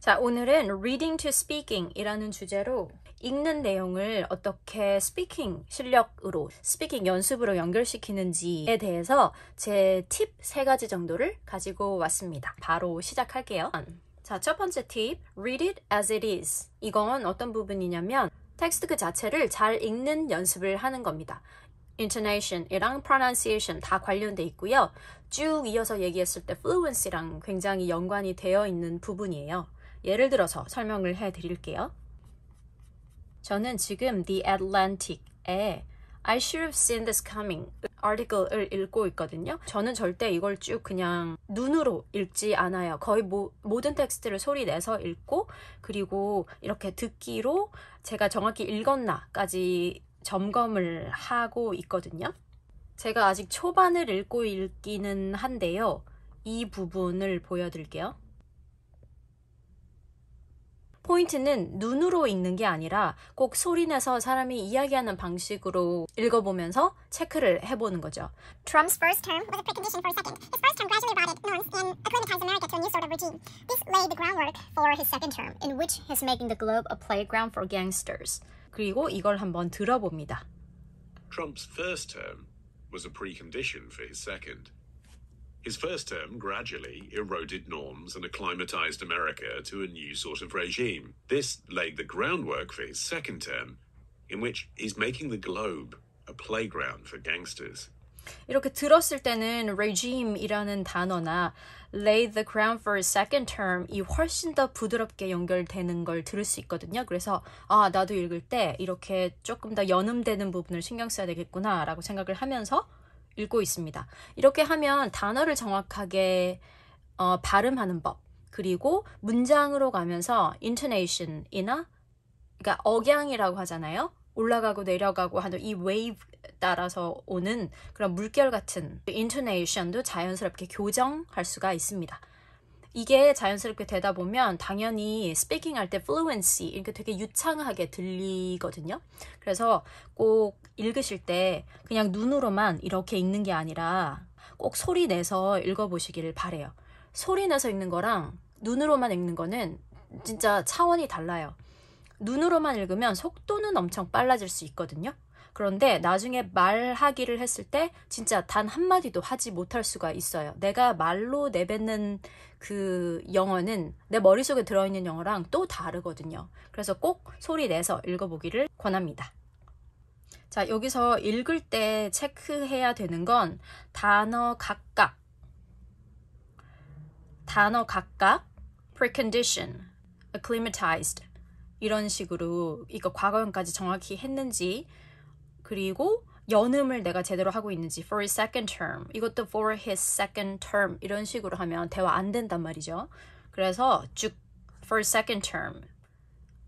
자, 오늘은 Reading to Speaking 이라는 주제로 읽는 내용을 어떻게 스피킹 실력으로, 스피킹 연습으로 연결시키는지에 대해서 제 팁 3가지 정도를 가지고 왔습니다. 바로 시작할게요. 자, 첫 번째 팁, Read it as it is. 이건 어떤 부분이냐면 텍스트 그 자체를 잘 읽는 연습을 하는 겁니다. Intonation이랑 pronunciation 다 관련돼 있고요. 쭉 이어서 얘기했을 때 fluency랑 굉장히 연관이 되어 있는 부분이에요. 예를 들어서 설명을 해드릴게요. 저는 지금 The Atlantic에 I should have seen this coming article을 읽고 있거든요. 저는 절대 이걸 쭉 그냥 눈으로 읽지 않아요. 거의 모든 텍스트를 소리 내서 읽고, 그리고 이렇게 듣기로 제가 정확히 읽었나까지 점검을 하고 있거든요. 제가 아직 초반을 읽고 있기는 한데요. 이 부분을 보여드릴게요. 포인트는 눈으로 읽는 게 아니라 꼭 소리내서 사람이 이야기하는 방식으로 읽어보면서 체크를 해보는 거죠. Trump's first term was a precondition for his second. His first term gradually brought norms and acclimatized America to a new sort of regime. This laid the groundwork for his second term, in which is making the globe a playground for gangsters. 그리고 이걸 한번 들어봅니다. Trump's first term was a precondition for his second. His first term gradually eroded norms and acclimatized America to a new sort of regime. This laid the groundwork for his second term, in which he's making the globe a playground for gangsters. 이렇게 들었을 때는 regime이라는 단어나 lay the ground for his second term이 훨씬 더 부드럽게 연결되는 걸 들을 수 있거든요. 그래서 나도 읽을 때 이렇게 조금 더 연음되는 부분을 신경 써야 되겠구나 라고 생각을 하면서 읽고 있습니다. 이렇게 하면 단어를 정확하게 발음하는 법, 그리고 문장으로 가면서 intonation이나, 그러니까 억양이라고 하잖아요. 올라가고 내려가고 하는 이 웨이브 따라서 오는 그런 물결 같은 intonation도 자연스럽게 교정할 수가 있습니다. 이게 자연스럽게 되다 보면 당연히 스피킹 할 때 fluency, 이렇게 되게 유창하게 들리거든요. 그래서 꼭 읽으실 때 그냥 눈으로만 이렇게 읽는 게 아니라 꼭 소리 내서 읽어보시길 바래요. 소리 내서 읽는 거랑 눈으로만 읽는 거는 진짜 차원이 달라요. 눈으로만 읽으면 속도는 엄청 빨라질 수 있거든요. 그런데 나중에 말하기를 했을 때 진짜 단 한마디도 하지 못할 수가 있어요. 내가 말로 내뱉는 그 영어는 내 머릿속에 들어있는 영어랑 또 다르거든요. 그래서 꼭 소리 내서 읽어보기를 권합니다. 자, 여기서 읽을 때 체크해야 되는 건 단어 각각, precondition, acclimatized 이런 식으로 이거 과거형까지 정확히 했는지, 그리고 연음을 내가 제대로 하고 있는지, for his second term, 이것도 for his second term 이런 식으로 하면 대화 안 된단 말이죠. 그래서 쭉 for his second term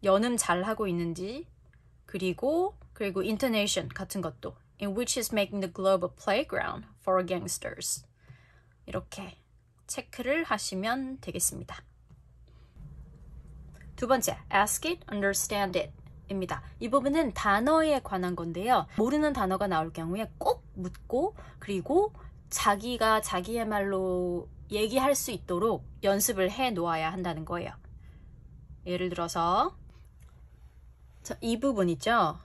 연음 잘 하고 있는지, 그리고 intonation 같은 것도 in which is making the globe a playground for gangsters 이렇게 체크를 하시면 되겠습니다. 두 번째, ask it, understand it 입니다. 이 부분은 단어에 관한 건데요. 모르는 단어가 나올 경우에 꼭 묻고, 그리고 자기가 자기의 말로 얘기할 수 있도록 연습을 해 놓아야 한다는 거예요. 예를 들어서 이 부분 있죠?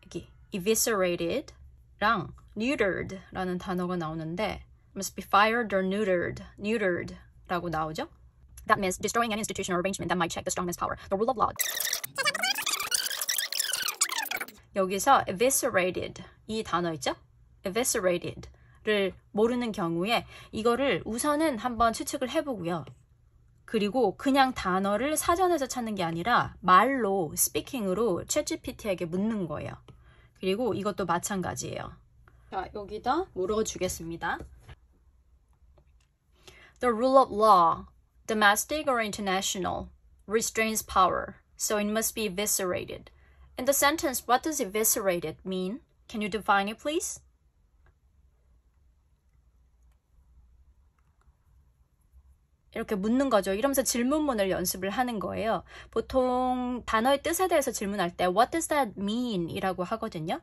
여기 eviscerated랑 neutered라는 단어가 나오는데 must be fired or neutered라고 나오죠? That means destroying an institution or arrangement that might check the strongman's power. The rule of law. 여기서 eviscerated 이 단어 있죠? eviscerated를 모르는 경우에 이거를 우선은 한번 추측을 해보고요. 그리고 그냥 단어를 사전에서 찾는 게 아니라 말로, 스피킹으로 챗GPT에게 묻는 거예요. 그리고 이것도 마찬가지예요. 자, 여기다 물어주겠습니다. The rule of law, domestic or international, restrains power, so it must be eviscerated. In the sentence, what does eviscerated mean? Can you define it, please? 이렇게 묻는 거죠. 이러면서 질문문을 연습을 하는 거예요. 보통 단어의 뜻에 대해서 질문할 때 What does that mean? 이라고 하거든요.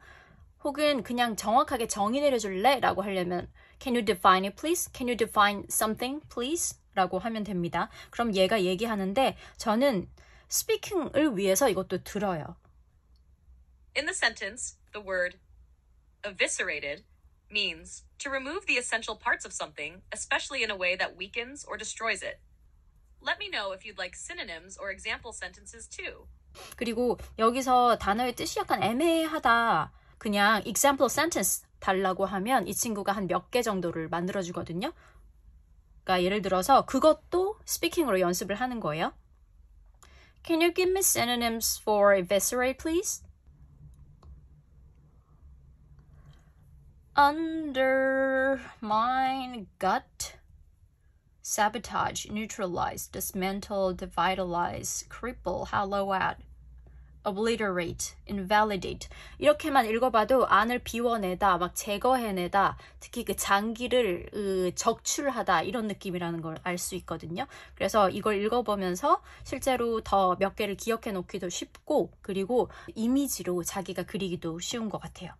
혹은 그냥 정확하게 정의 내려줄래? 라고 하려면 Can you define it, please? Can you define something, please? 라고 하면 됩니다. 그럼 얘가 얘기하는데 저는 스피킹을 위해서 이것도 들어요. In the sentence, the word eviscerated means to remove the essential parts of something, especially in a way that weakens or destroys it. Let me know if you'd like synonyms or example sentences too. 그리고 여기서 단어의 뜻이 약간 애매하다. 그냥 example sentence 달라고 하면 이 친구가 한 몇 개 정도를 만들어주거든요. 그러니까 예를 들어서 그것도 스피킹으로 연습을 하는 거예요. Can you give me synonyms for eviscerate, please? Undermine, gut, sabotage, neutralize, dismantle, devitalize, cripple, hollow out, obliterate, invalidate. 이렇게만 읽어봐도 안을 비워내다, 막 제거해내다, 특히 그 장기를 적출하다 이런 느낌이라는 걸 알 수 있거든요. 그래서 이걸 읽어보면서 실제로 더 몇 개를 기억해 놓기도 쉽고 그리고 이미지로 자기가 그리기도 쉬운 것 같아요.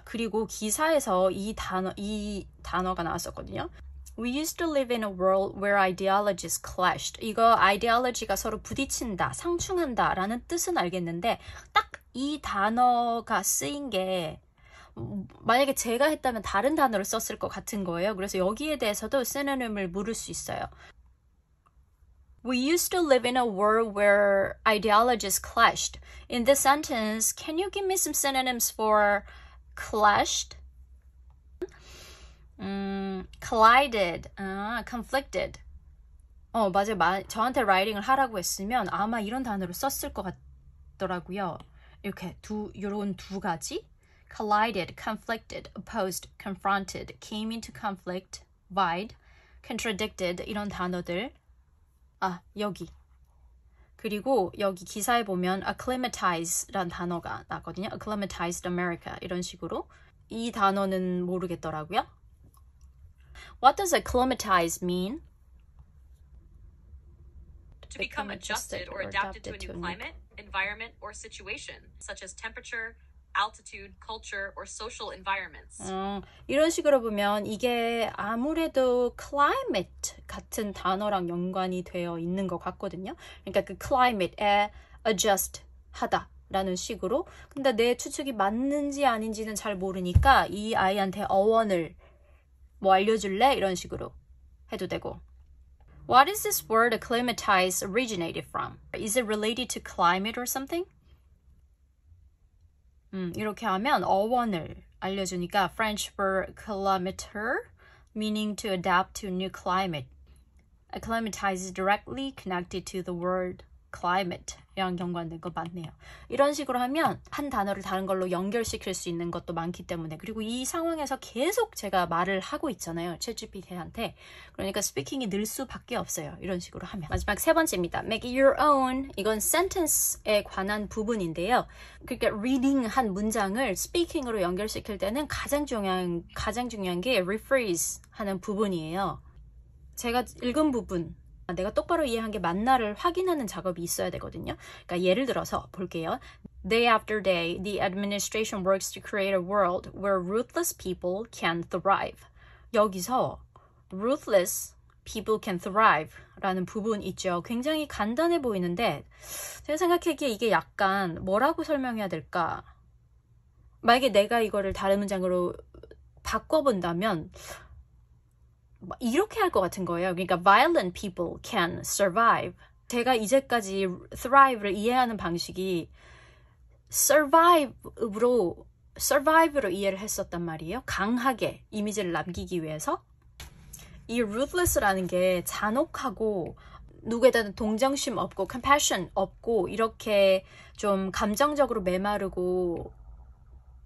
그리고 기사에서 이 단어가 나왔었거든요. We used to live in a world where ideologies clashed. 이거 ideology가 서로 부딪힌다, 상충한다 라는 뜻은 알겠는데 딱 이 단어가 쓰인 게 만약에 제가 했다면 다른 단어를 썼을 것 같은 거예요. 그래서 여기에 대해서도 synonym을 물을 수 있어요. We used to live in a world where ideologies clashed. In this sentence, can you give me some synonyms for clashed? collided, conflicted. 맞아요. 저한테 라이팅을 하라고 했으면 아마 이런 단어를 썼을 것 같더라고요. 이렇게 요런 두 가지. collided, conflicted, opposed, confronted, came into conflict, vied, contradicted 이런 단어들. 여기. 그리고 여기 기사에 보면 acclimatize란 단어가 나거든요. acclimatized America 이런 식으로. 이 단어는 모르겠더라고요. What does acclimatize mean? To become adjusted or adapted to a new climate, environment, or situation, such as temperature, altitude, culture, or social environments. 이런 식으로 보면 이게 아무래도 climate 같은 단어랑 연관이 되어 있는 것 같거든요. 그러니까 그 climate에 adjust 하다 라는 식으로. 근데 내 추측이 맞는지 아닌지는 잘 모르니까 이 아이한테 어원을 뭐 알려줄래? 이런 식으로 해도 되고. What is this word acclimatize originated from? Is it related to climate or something? 이렇게 하면 어원을 알려주니까 French for acclimater, meaning to adapt to a new climate. Acclimatize is directly connected to the word climate. 이랑 연관된 거 맞네요. 이런 식으로 하면 한 단어를 다른 걸로 연결시킬 수 있는 것도 많기 때문에 그리고 이 상황에서 계속 제가 말을 하고 있잖아요. 챗GPT한테. 그러니까 스피킹이 늘 수밖에 없어요. 이런 식으로 하면. 마지막 세 번째입니다. Make it your own. 이건 sentence에 관한 부분인데요. 그러니까 reading 한 문장을 스피킹으로 연결시킬 때는 가장 중요한 게 rephrase 하는 부분이에요. 제가 읽은 부분 내가 똑바로 이해한 게 맞나를 확인하는 작업이 있어야 되거든요. 그러니까 예를 들어서 볼게요. Day after day, the administration works to create a world where ruthless people can thrive. 여기서 ruthless people can thrive 라는 부분 있죠. 굉장히 간단해 보이는데 제가 생각하기에 이게 약간 뭐라고 설명해야 될까? 만약에 내가 이거를 다른 문장으로 바꿔본다면 이렇게 할 것 같은 거예요. 그러니까 violent people can survive. 제가 이제까지 thrive를 이해하는 방식이 survive로 이해를 했었단 말이에요. 강하게 이미지를 남기기 위해서. 이 ruthless라는 게 잔혹하고 누구에 대한 동정심 없고 compassion 없고 이렇게 좀 감정적으로 메마르고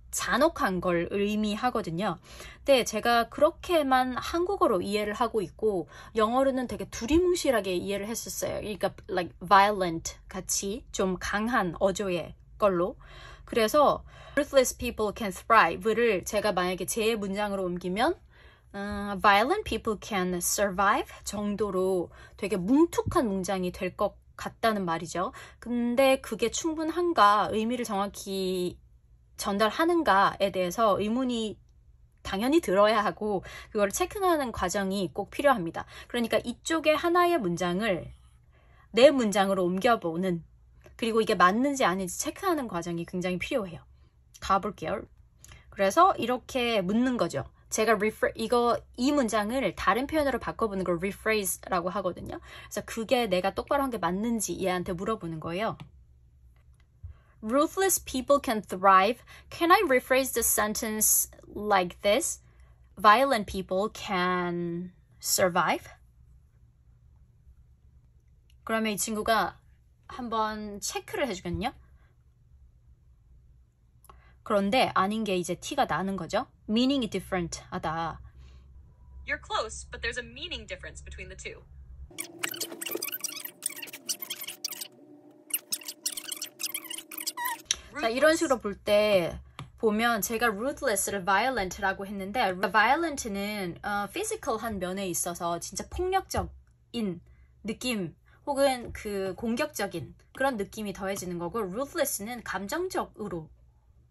잔혹한 걸 의미하거든요. 근데 제가 그렇게만 한국어로 이해를 하고 있고 영어로는 되게 두리뭉실하게 이해를 했었어요. 그러니까 like violent 같이 좀 강한 어조의 걸로. 그래서 ruthless people can thrive를 제가 만약에 제 문장으로 옮기면 violent people can survive 정도로 되게 뭉툭한 문장이 될 것 같다는 말이죠. 근데 그게 충분한가 의미를 정확히 전달하는가에 대해서 의문이 당연히 들어야 하고 그거를 체크하는 과정이 꼭 필요합니다. 그러니까 이쪽에 하나의 문장을 내 문장으로 옮겨보는 그리고 이게 맞는지 아닌지 체크하는 과정이 굉장히 필요해요. 가볼게요. 그래서 이렇게 묻는 거죠. 제가 이 문장을 다른 표현으로 바꿔보는 걸 rephrase라고 하거든요. 그래서 그게 내가 똑바로 한 게 맞는지 얘한테 물어보는 거예요. Ruthless people can thrive. Can I rephrase the sentence like this? Violent people can survive. 그러면 이 친구가 한번 체크를 해주거든요. 그런데 아닌 게 이제 티가 나는 거죠. meaning이 different 하다. You're close, but there's a meaning difference between the two. 자, 이런 식으로 볼 때 보면 제가 ruthless를 violent라고 했는데 violent는 physical한 면에 있어서 진짜 폭력적인 느낌 혹은 그 공격적인 그런 느낌이 더해지는 거고 ruthless는 감정적으로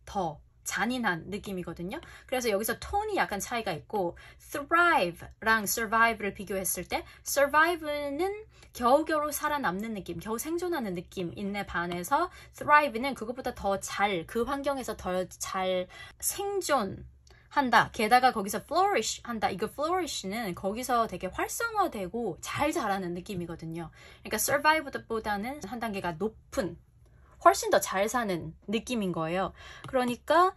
더 잔인한 느낌이거든요. 그래서 여기서 톤이 약간 차이가 있고 thrive랑 survive를 비교했을 때 survive는 겨우겨우 살아남는 느낌, 겨우 생존하는 느낌인데 반해서 thrive는 그것보다 더 잘, 그 환경에서 더 잘 생존한다. 게다가 거기서 flourish 한다. 이거 flourish는 거기서 되게 활성화되고 잘 자라는 느낌이거든요. 그러니까 survive보다는 한 단계가 높은 훨씬 더 잘 사는 느낌인 거예요. 그러니까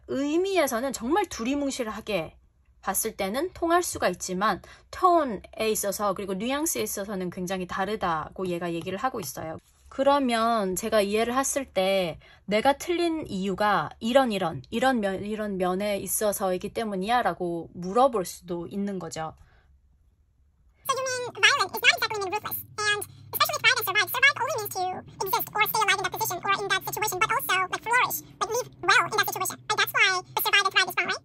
의미에서는 정말 두리뭉실하게 봤을 때는 통할 수가 있지만 톤에 있어서 그리고 뉘앙스에 있어서는 굉장히 다르다고 얘가 얘기를 하고 있어요. 그러면 제가 이해를 했을 때 내가 틀린 이유가 이런 면에 있어서이기 때문이야 라고 물어볼 수도 있는 거죠. So you mean violent is not exactly mean ruthless, and especially thrive and survive. Survive only means to exist or stay alive in that position or in that situation, but also like flourish, like live well in that situation. And that's why the survive and thrive is wrong, right?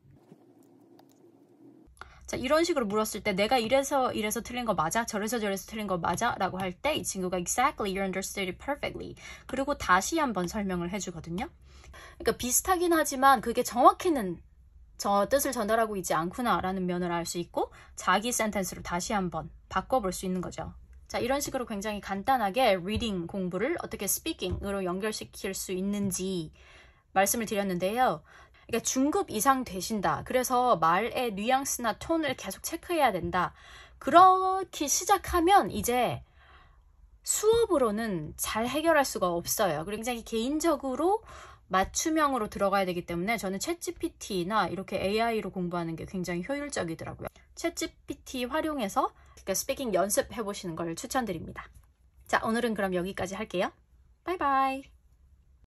자, 이런 식으로 물었을 때 내가 이래서 틀린 거 맞아? 저래서 틀린 거 맞아? 라고 할 때 이 친구가 exactly, you understood it perfectly. 그리고 다시 한번 설명을 해주거든요. 그러니까 비슷하긴 하지만 그게 정확히는 저 뜻을 전달하고 있지 않구나 라는 면을 알 수 있고 자기 센텐스로 다시 한번 바꿔볼 수 있는 거죠. 자, 이런 식으로 굉장히 간단하게 reading 공부를 어떻게 speaking으로 연결시킬 수 있는지 말씀을 드렸는데요. 그러니까 중급 이상 되신다. 그래서 말의 뉘앙스나 톤을 계속 체크해야 된다. 그렇게 시작하면 이제 수업으로는 잘 해결할 수가 없어요. 그리고 굉장히 개인적으로 맞춤형으로 들어가야 되기 때문에 저는 챗GPT나 이렇게 AI로 공부하는 게 굉장히 효율적이더라고요. 챗GPT 활용해서 그러니까 스피킹 연습해보시는 걸 추천드립니다. 자, 오늘은 그럼 여기까지 할게요. 바이바이.